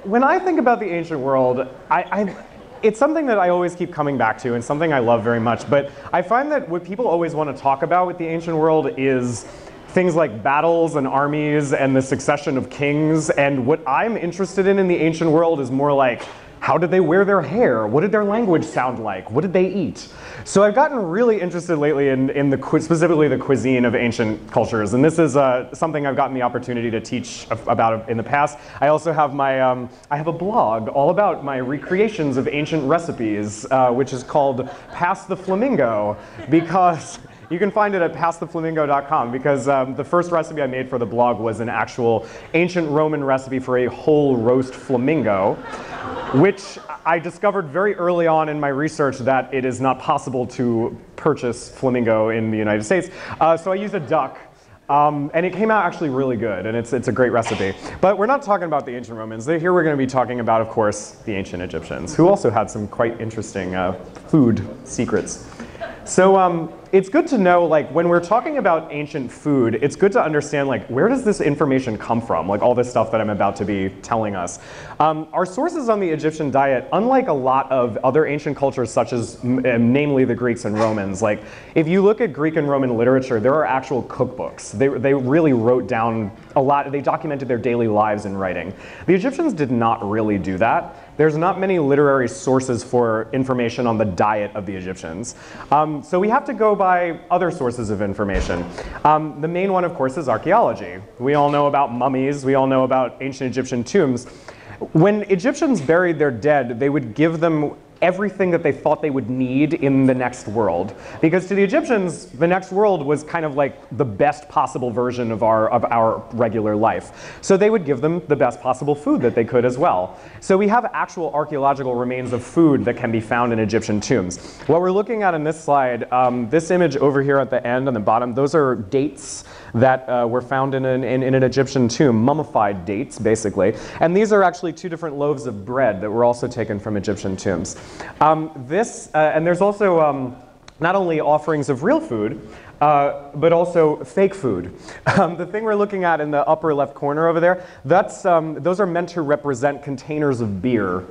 when I think about the ancient world, it's something that I always keep coming back to and something I love very much. But I find that what people always want to talk about with the ancient world is things like battles and armies and the succession of kings. And what I'm interested in the ancient world is more like, how did they wear their hair? What did their language sound like? What did they eat? So I've gotten really interested lately in specifically the cuisine of ancient cultures. And this is something I've gotten the opportunity to teach about in the past. I also have I have a blog all about my recreations of ancient recipes, which is called Pass the Flamingo, because you can find it at passtheflamingo.com, because the first recipe I made for the blog was an actual ancient Roman recipe for a whole roast flamingo, which I discovered very early on in my research that it is not possible to purchase flamingo in the United States. So I used a duck. And it came out actually really good, and it's a great recipe. But we're not talking about the ancient Romans. Here we're going to be talking about, of course, the ancient Egyptians, who also had some quite interesting food secrets. So it's good to know, like, when we're talking about ancient food, it's good to understand, like, where does this information come from? Like, all this stuff that I'm about to be telling us. Our sources on the Egyptian diet, unlike a lot of other ancient cultures, such as namely the Greeks and Romans, like, if you look at Greek and Roman literature, there are actual cookbooks. They really wrote down a lot. They documented their daily lives in writing. The Egyptians did not really do that. There's not many literary sources for information on the diet of the Egyptians. So we have to go by other sources of information. The main one, of course, is archaeology. We all know about mummies. We all know about ancient Egyptian tombs. When Egyptians buried their dead, they would give them everything that they thought they would need in the next world. Because to the Egyptians, the next world was kind of like the best possible version of our regular life. So they would give them the best possible food that they could as well. So we have actual archaeological remains of food that can be found in Egyptian tombs. What we're looking at in this slide, this image over here at the end on the bottom, those are dates that were found in an Egyptian tomb, mummified dates, basically. And these are actually two different loaves of bread that were also taken from Egyptian tombs. And there's also not only offerings of real food, but also fake food. The thing we're looking at in the upper left corner over there, those are meant to represent containers of beer,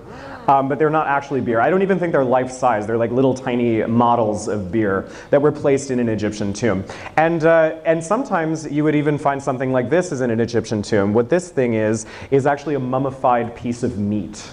but they're not actually beer. I don't even think they're life-size. They're like little tiny models of beer that were placed in an Egyptian tomb. And sometimes you would even find something like this is in an Egyptian tomb. What this thing is actually a mummified piece of meat.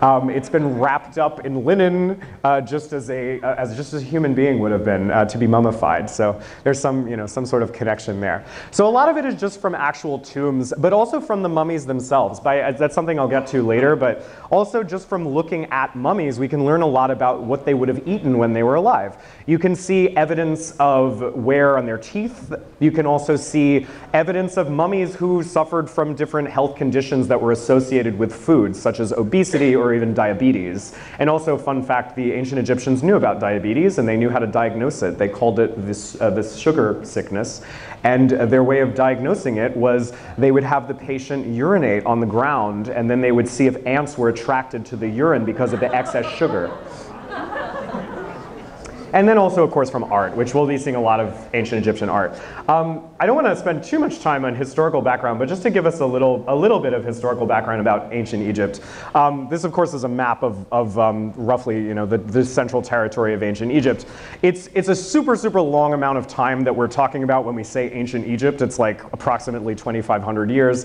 It's been wrapped up in linen, just as a human being would have been to be mummified. So there's some sort of connection there. So a lot of it is just from actual tombs, but also from the mummies themselves. That's something I'll get to later, but also just from looking at mummies, we can learn a lot about what they would have eaten when they were alive. You can see evidence of wear on their teeth. You can also see evidence of mummies who suffered from different health conditions that were associated with food, such as obesity or even diabetes. And also, fun fact, the ancient Egyptians knew about diabetes and they knew how to diagnose it. They called it this sugar sickness. And their way of diagnosing it was they would have the patient urinate on the ground, and then they would see if ants were attracted to the urine because of the excess sugar. And then also, of course, from art, which we'll be seeing a lot of ancient Egyptian art. I don't want to spend too much time on historical background, but just to give us a little bit of historical background about ancient Egypt. This, of course, is a map of roughly, the central territory of ancient Egypt. It's a super, super long amount of time that we're talking about when we say ancient Egypt. It's like approximately 2,500 years,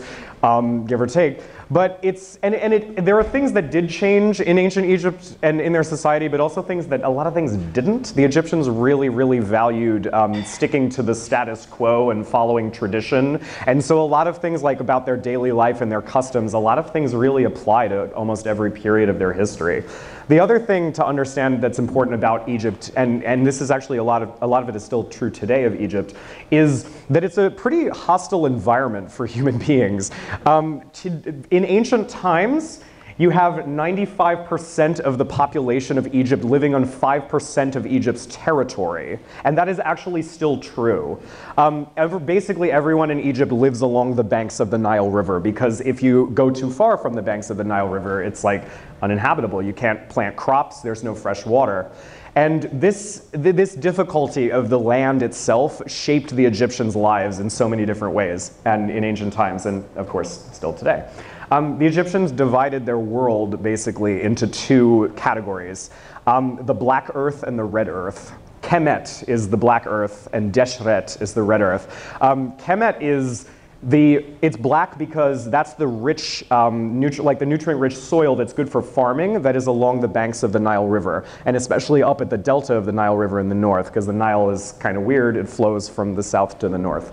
give or take. But there are things that did change in ancient Egypt and in their society, but also a lot of things didn't. The Egyptians really, really valued sticking to the status quo and following tradition. And so a lot of things like about their daily life and their customs, a lot of things really apply to almost every period of their history. The other thing to understand that's important about Egypt, and this is actually a lot of it is still true today of Egypt, is that it's a pretty hostile environment for human beings. In ancient times, you have 95% of the population of Egypt living on 5% of Egypt's territory. And that is actually still true. Basically, everyone in Egypt lives along the banks of the Nile River, because if you go too far from the banks of the Nile River, it's like uninhabitable. You can't plant crops, there's no fresh water. And this difficulty of the land itself shaped the Egyptians' lives in so many different ways, and in ancient times, and of course, still today. The Egyptians divided their world basically into two categories, the black earth and the red earth. Kemet is the black earth and Deshret is the red earth. Kemet is it's black because that's the rich, like the nutrient-rich soil that's good for farming that is along the banks of the Nile River, and especially up at the delta of the Nile River in the north, because the Nile is kind of weird. It flows from the south to the north.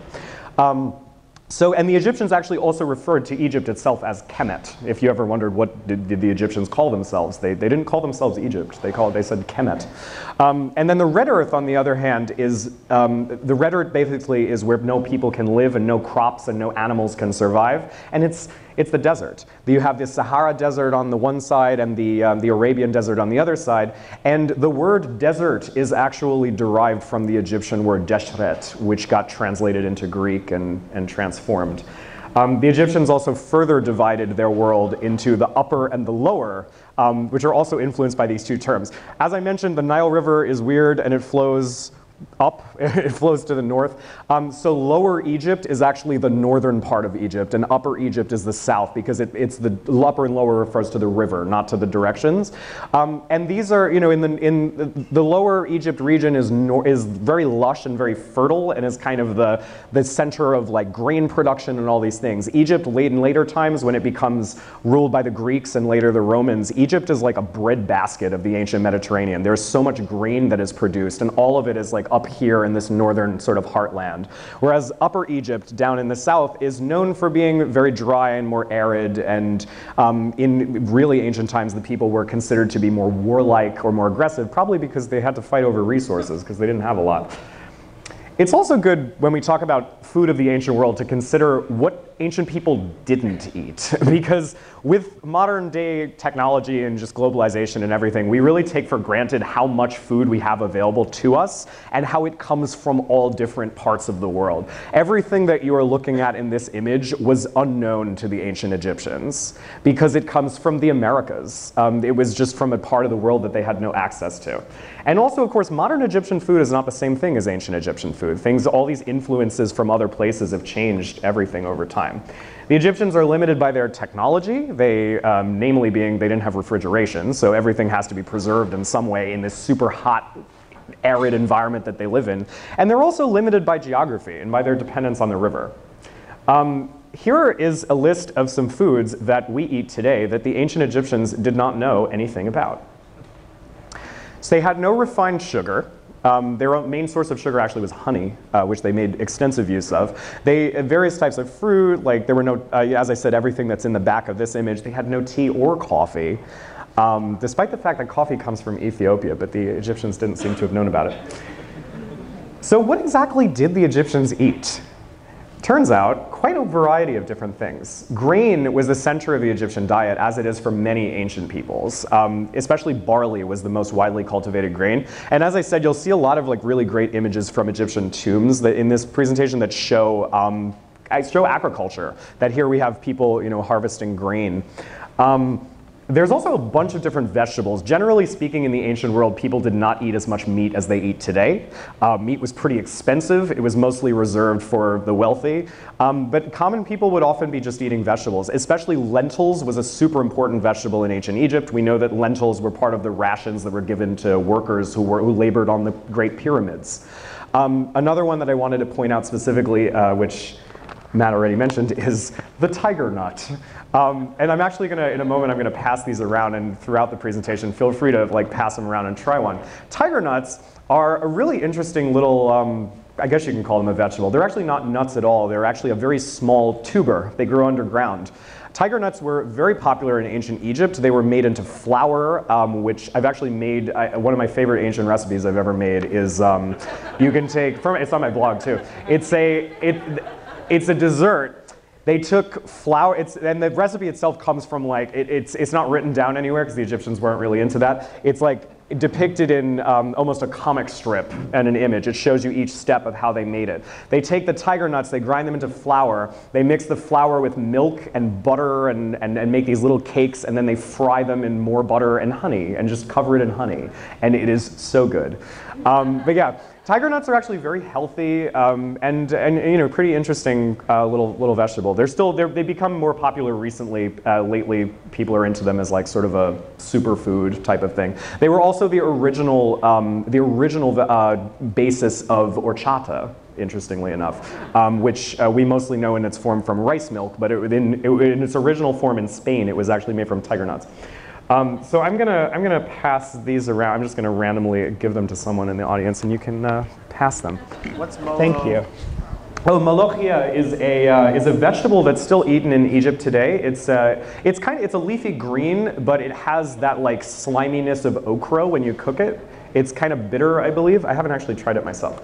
And the Egyptians actually also referred to Egypt itself as Kemet. If you ever wondered what did the Egyptians call themselves, they didn't call themselves Egypt. They said Kemet. And then the red earth, on the other hand, is the red earth basically is where no people can live and no crops and no animals can survive, and it's the desert. You have the Sahara Desert on the one side and the Arabian Desert on the other side, and the word desert is actually derived from the Egyptian word deshret, which got translated into Greek and transformed. The Egyptians also further divided their world into the upper and the lower, which are also influenced by these two terms. As I mentioned, the Nile River is weird and it flows up, it flows to the north. So Lower Egypt is actually the northern part of Egypt, and Upper Egypt is the south, because it's the upper and lower refers to the river, not to the directions. And these are, in the Lower Egypt region is very lush and very fertile, and is kind of the center of like grain production and all these things. Egypt, in later times, when it becomes ruled by the Greeks and later the Romans, Egypt is like a breadbasket of the ancient Mediterranean. There's so much grain that is produced, and all of it is like up here in this northern sort of heartland. Whereas Upper Egypt down in the south is known for being very dry and more arid, and in really ancient times the people were considered to be more warlike or more aggressive, probably because they had to fight over resources because they didn't have a lot. It's also good when we talk about food of the ancient world to consider what ancient people didn't eat, because with modern day technology and just globalization and everything, we really take for granted how much food we have available to us and how it comes from all different parts of the world. Everything that you are looking at in this image was unknown to the ancient Egyptians because it comes from the Americas. It was just from a part of the world that they had no access to. And also, of course, modern Egyptian food is not the same thing as ancient Egyptian food. All these influences from other places have changed everything over time. The Egyptians are limited by their technology, namely being they didn't have refrigeration, so everything has to be preserved in some way in this super hot, arid environment that they live in. And they're also limited by geography and by their dependence on the river. Here is a list of some foods that we eat today that the ancient Egyptians did not know anything about. So they had no refined sugar. Their main source of sugar actually was honey, which they made extensive use of. Various types of fruit, like there were no, as I said, everything that's in the back of this image, they had no tea or coffee, despite the fact that coffee comes from Ethiopia, but the Egyptians didn't seem to have known about it. So what exactly did the Egyptians eat? Turns out, quite a variety of different things. Grain was the center of the Egyptian diet, as it is for many ancient peoples. Especially barley was the most widely cultivated grain. And as I said, you'll see a lot of like really great images from Egyptian tombs that in this presentation that show agriculture. That here we have people, harvesting grain. There's also a bunch of different vegetables. Generally speaking, in the ancient world, people did not eat as much meat as they eat today. Meat was pretty expensive. It was mostly reserved for the wealthy. But common people would often be just eating vegetables. Especially lentils was a super important vegetable in ancient Egypt. We know that lentils were part of the rations that were given to workers who labored on the Great Pyramids. Another one that I wanted to point out specifically, which Matt already mentioned, is the tiger nut. And I'm actually in a moment, I'm gonna pass these around, and throughout the presentation, feel free to pass them around and try one. Tiger nuts are a really interesting little, I guess you can call them a vegetable. They're actually not nuts at all. They're actually a very small tuber. They grow underground. Tiger nuts were very popular in ancient Egypt. They were made into flour, which I've actually made. One of my favorite ancient recipes I've ever made is, you can take, it's on my blog too. It's a dessert. They took flour, and the recipe itself comes from it's not written down anywhere because the Egyptians weren't really into that. It's depicted in almost a comic strip and an image. It shows you each step of how they made it. They take the tiger nuts, they grind them into flour, they mix the flour with milk and butter and make these little cakes, and then they fry them in more butter and honey and just cover it in honey. And it is so good. But yeah, Tiger nuts are actually very healthy and you know, pretty interesting little vegetable. They become more popular recently. Lately, people are into them as like sort of a superfood type of thing. They were also the original basis of horchata, interestingly enough, which we mostly know in its form from rice milk, but in its original form in Spain, it was actually made from tiger nuts. So I'm gonna pass these around. I'm just gonna randomly give them to someone in the audience, and you can pass them. What's molo? Thank you. Oh, molochia is a vegetable that's still eaten in Egypt today. It's a leafy green, but it has that like sliminess of okra when you cook it. It's kind of bitter, I believe. I haven't actually tried it myself.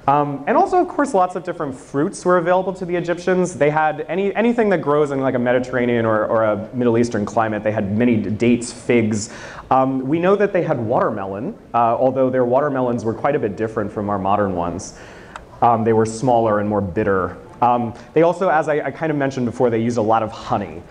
And also, of course, lots of different fruits were available to the Egyptians. They had anything that grows in like a Mediterranean or a Middle Eastern climate. They had many dates, figs. We know that they had watermelon, although their watermelons were quite a bit different from our modern ones. They were smaller and more bitter. They also, as I kind of mentioned before, they used a lot of honey.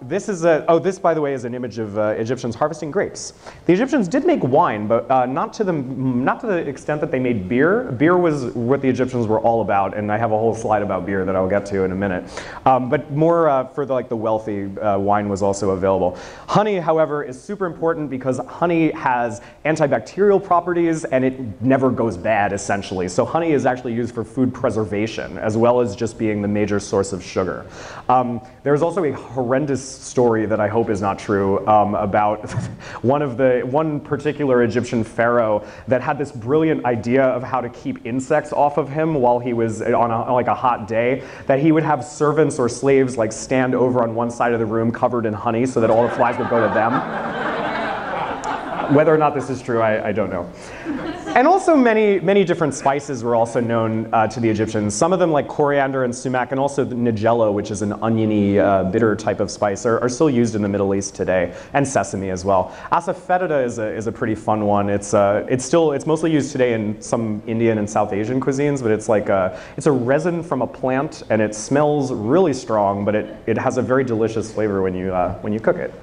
This, by the way, is an image of Egyptians harvesting grapes. The Egyptians did make wine, but not to the extent that they made beer. Beer was what the Egyptians were all about, and I have a whole slide about beer that I'll get to in a minute. But more for the wealthy, wine was also available. Honey, however, is super important because honey has antibacterial properties, and it never goes bad, essentially. So honey is actually used for food preservation, as well as just being the major source of sugar. There's also a horrendous story that I hope is not true about one particular Egyptian pharaoh that had this brilliant idea of how to keep insects off of him while he was on a hot day, that he would have servants or slaves like stand over on one side of the room covered in honey so that all the flies would go to them. Whether or not this is true, I don't know. And also many different spices were also known to the Egyptians. Some of them, like coriander and sumac, and also the nigella, which is an oniony, bitter type of spice, are still used in the Middle East today, and sesame as well. Asafoetida is a pretty fun one. It's mostly used today in some Indian and South Asian cuisines, but it's a resin from a plant, and it smells really strong, but it has a very delicious flavor when you cook it.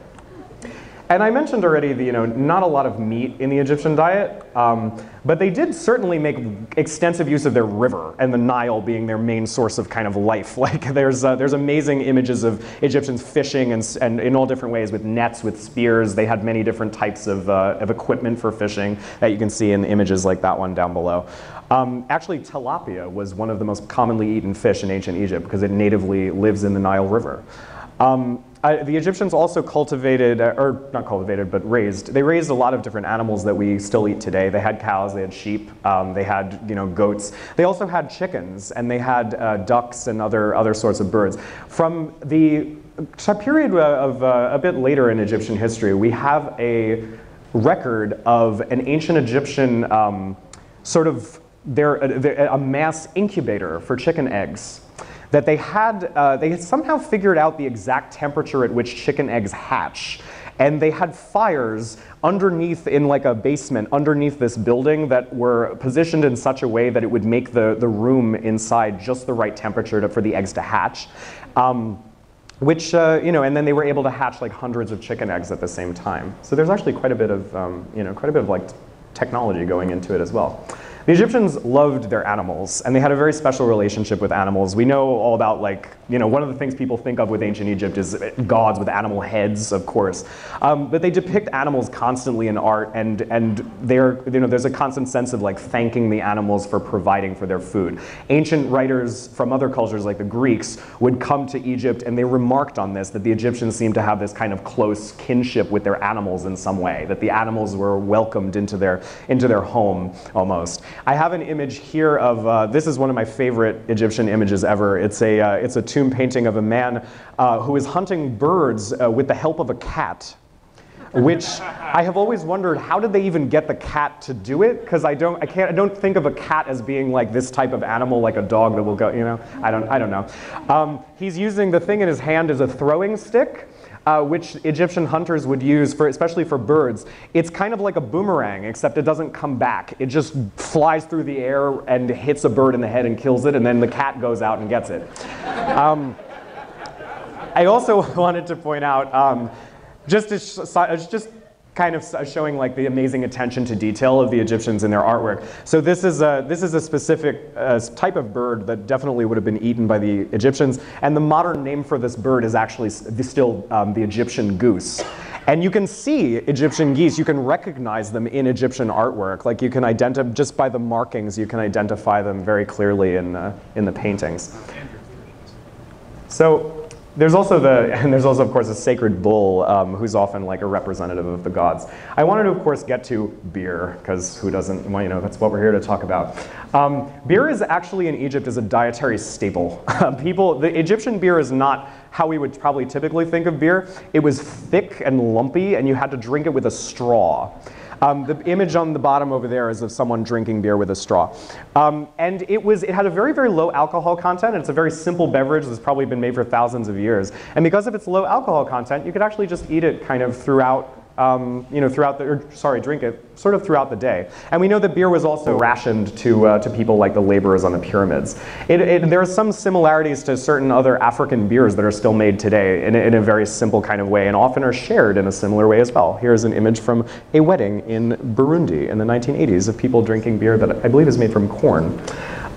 And I mentioned already, not a lot of meat in the Egyptian diet, but they did certainly make extensive use of their river, and the Nile being their main source of kind of life. Like there's amazing images of Egyptians fishing and in all different ways with nets, with spears. They had many different types of equipment for fishing that you can see in the images like that one down below. Actually, tilapia was one of the most commonly eaten fish in ancient Egypt because it natively lives in the Nile River. The Egyptians also cultivated, or not cultivated, but raised a lot of different animals that we still eat today. They had cows, they had sheep, they had goats. They also had chickens, and they had ducks and other sorts of birds. From the period of a bit later in Egyptian history, we have a record of an ancient Egyptian a mass incubator for chicken eggs. That they had somehow figured out the exact temperature at which chicken eggs hatch. And they had fires underneath in like a basement, underneath this building that were positioned in such a way that it would make the room inside just the right temperature for the eggs to hatch. And then they were able to hatch like hundreds of chicken eggs at the same time. So there's actually quite a bit of, like technology going into it as well. The Egyptians loved their animals, and they had a very special relationship with animals. We know all about one of the things people think of with ancient Egypt is gods with animal heads, of course. But they depict animals constantly in art, and there's a constant sense of like thanking the animals for providing for their food. Ancient writers from other cultures like the Greeks would come to Egypt, and they remarked on this, that the Egyptians seemed to have this kind of close kinship with their animals in some way, that the animals were welcomed into their home almost. I have an image here of, this is one of my favorite Egyptian images ever. It's a tomb painting of a man who is hunting birds with the help of a cat, which I have always wondered, how did they even get the cat to do it? Because I don't think of a cat as being like this type of animal, like a dog that will go, I don't know. He's using the thing in his hand as a throwing stick. Which Egyptian hunters would use, especially for birds. It's kind of like a boomerang, except it doesn't come back. It just flies through the air and hits a bird in the head and kills it, and then the cat goes out and gets it. I also wanted to point out, just kind of showing like the amazing attention to detail of the Egyptians in their artwork. So this is a specific type of bird that definitely would have been eaten by the Egyptians, and the modern name for this bird is actually still the Egyptian goose. And you can see Egyptian geese, you can recognize them in Egyptian artwork. Like you can identify, just by the markings, you can identify them very clearly in the paintings. So there's also of course a sacred bull who's often like a representative of the gods. I wanted to of course get to beer, because who doesn't, well, you know, that's what we're here to talk about. Beer is actually in Egypt is a dietary staple. The Egyptian beer is not how we would probably typically think of beer. It was thick and lumpy, and you had to drink it with a straw. The image on the bottom over there is of someone drinking beer with a straw. And it had a very, very low alcohol content, and it's a very simple beverage that's probably been made for thousands of years. And because of its low alcohol content, you could actually just eat it kind of throughout, drink it sort of throughout the day. And we know that beer was also rationed to people like the laborers on the pyramids. There are some similarities to certain other African beers that are still made today in a very simple kind of way, and often are shared in a similar way as well. Here's an image from a wedding in Burundi in the 1980s of people drinking beer that I believe is made from corn.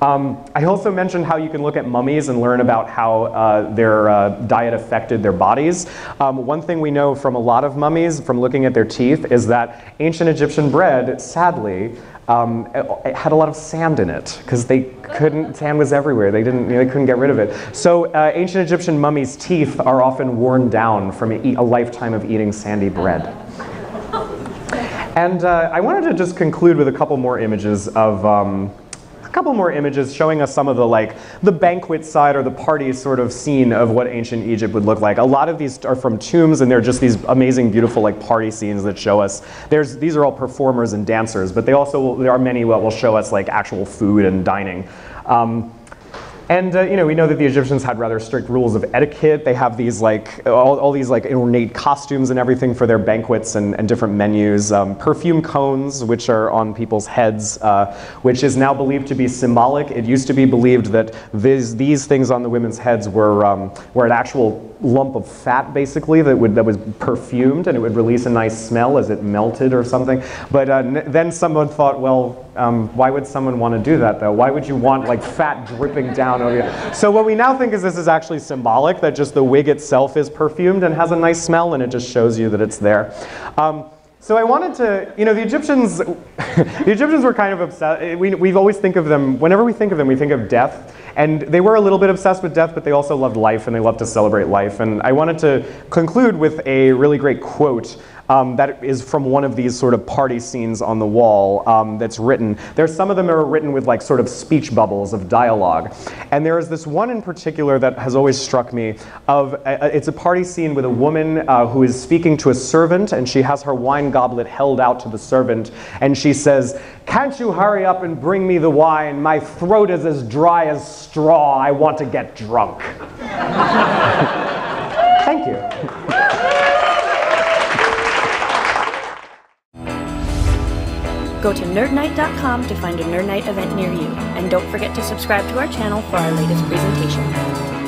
I also mentioned how you can look at mummies and learn about how their diet affected their bodies. One thing we know from a lot of mummies, from looking at their teeth, is that ancient Egyptian bread, sadly, it had a lot of sand in it, because sand was everywhere. They couldn't get rid of it. So ancient Egyptian mummies' teeth are often worn down from a lifetime of eating sandy bread. And I wanted to just conclude with a couple more images showing us some of the banquet side or the party sort of scene of what ancient Egypt would look like. A lot of these are from tombs, and they're just these amazing, beautiful like party scenes that show us. These are all performers and dancers, but there are many that will show us like actual food and dining. We know that the Egyptians had rather strict rules of etiquette. They have these all these like ornate costumes and everything for their banquets and different menus. Perfume cones, which are on people's heads, which is now believed to be symbolic. It used to be believed that these things on the women's heads were an actual lump of fat, basically, that was perfumed, and it would release a nice smell as it melted or something. But then someone thought, well, why would someone want to do that, though? Why would you want like fat dripping down over you? So what we now think is this is actually symbolic, that just the wig itself is perfumed and has a nice smell, and it just shows you that it's there. So I wanted to, the Egyptians were kind of obsessed. We always think of them, whenever we think of them, we think of death. And they were a little bit obsessed with death, but they also loved life, and they loved to celebrate life. And I wanted to conclude with a really great quote that is from one of these sort of party scenes on the wall that's written. Some of them are written with like sort of speech bubbles of dialogue. And there is this one in particular that has always struck me it's a party scene with a woman who is speaking to a servant, and she has her wine goblet held out to the servant, and she says, "Can't you hurry up and bring me the wine? My throat is as dry as straw. I want to get drunk." Thank you. Go to nerdnite.com to find a Nerd Nite event near you. And don't forget to subscribe to our channel for our latest presentation.